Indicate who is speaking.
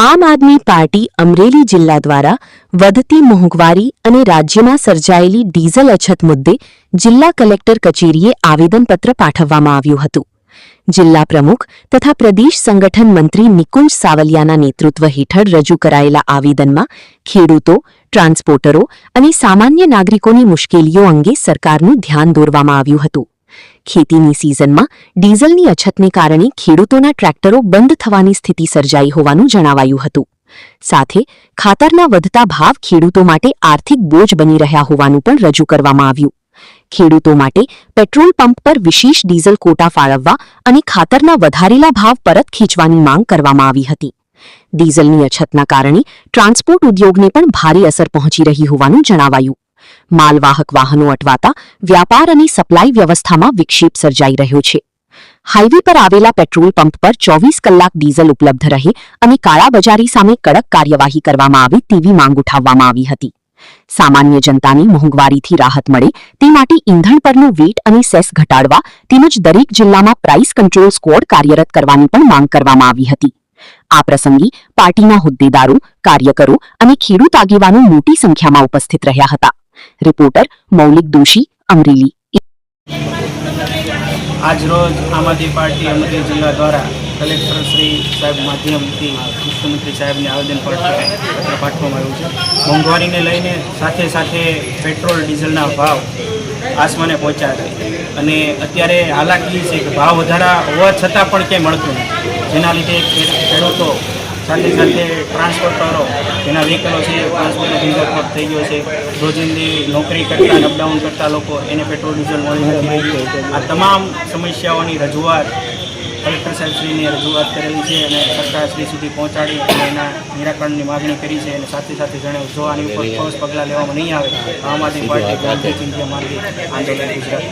Speaker 1: આમ આદમી પાર્ટી અમરેલી જિલ્લા દ્વારા વધતી મોંઘવારી અને રાજ્યમાં સર્જાયેલી ડીઝલ અછત મુદ્દે જિલ્લા કલેક્ટર કચેરીએ આવેદનપત્ર પાઠવવામાં આવ્યું હતું। જિલ્લા પ્રમુખ તથા પ્રદેશ સંગઠન મંત્રી નિકુંજ સાવલિયાના નેતૃત્વ હેઠળ રજૂ કરાયેલા આવેદનમાં ખેડૂતો, ટ્રાન્સપોર્ટરો અને સામાન્ય નાગરિકોની મુશ્કેલીઓ અંગે સરકારનું ધ્યાન દોરવામાં આવ્યું હતું। ખેતીની સિઝનમાં ડીઝલની અછતને કારણે ખેડૂતોના ટ્રેક્ટરો બંધ થવાની સ્થિતિ સર્જાઈ હોવાનું જણાવાયું હતું। સાથે ખાતરના વધતા ભાવ ખેડૂતો માટે આર્થિક બોજ બની રહ્યા હોવાનું પણ રજૂ કરવામાં આવ્યું। ખેડૂતો માટે પેટ્રોલ પંપ પર વિશેષ ડીઝલ કોટા ફાળવવા અને ખાતરના વધારેલા ભાવ પરત ખેંચવાની માંગ કરવામાં આવી હતી। ડીઝલની અછતના કારણે ટ્રાન્સપોર્ટ ઉદ્યોગને પણ ભારે અસર પહોંચી રહી હોવાનું જણાવાયું। માલવાહક વાહનો અટવાતા વ્યાપાર અને સપ્લાય વ્યવસ્થામાં વિક્ષેપ સર્જાઈ રહ્યો છે। હાઈવે પર આવેલા પેટ્રોલ પંપ પર 24 કલાક ડીઝલ ઉપલબ્ધ રહે અને કાળાબજારી સામે કડક કાર્યવાહી કરવામાં આવે તેવી માંગ ઉઠાવવામાં આવી હતી। સામાન્ય જનતાને મોંઘવારીથી રાહત મળે તે માટે ઈંધણ પરનું વેટ અને સેસ ઘટાડવા તેમજ દરેક જિલ્લામાં પ્રાઇસ કંટ્રોલ સ્ક્વોડ કાર્યરત કરવાની પણ માંગ કરવામાં આવી હતી। આ પ્રસંગે પાર્ટીના હોદ્દેદારો, કાર્યકરો અને ખેડૂત આગેવાનો મોટી સંખ્યામાં ઉપસ્થિત રહ્યા હતા। રિપોર્ટર મૌલિક દોશી, અમરેલી।
Speaker 2: आज रोज आम आदमी पार्टी अमरेली जिला द्वारा कलेक्टर श्री साहेब माध्यमथी मुख्यमंत्री साहेब ने आवेदन पत्र पाठवामां आव्युं छे। मोंघवारीने लईने साथे साथे पेट्रोल डीजलना भाव आसमाने पहोंच्या छे अने अत्यारे हालाकी छे के भाव वधारा होवा छतां पण क्यांय मळतुं नथी, जेना लीधे खेडूतो साथे साथे ट्रांसपोर्टरो जेना व्हीकलो छे ट्रांसपोर्टनो धंधो ठप थई गयो छे। रोजिंदी नौकरी करता अपडाउन करता लोको एने पेट्रोल डीजल मळी नथी। आ तमाम समस्याओनी रजूआत कलेक्टर साहेबश्रीने रजूआत करेली छे अने सरकारश्री सुधी पहोंचाडी अने एना निराकरणनी मागणी करी छे। अने साथे साथे जणाव्युं जो आनी उपर ठोस पगलां लेवामां नहीं आवे आम आदमी पार्टी गांधी चिंध्या मार्गे आंदोलन गुजरात।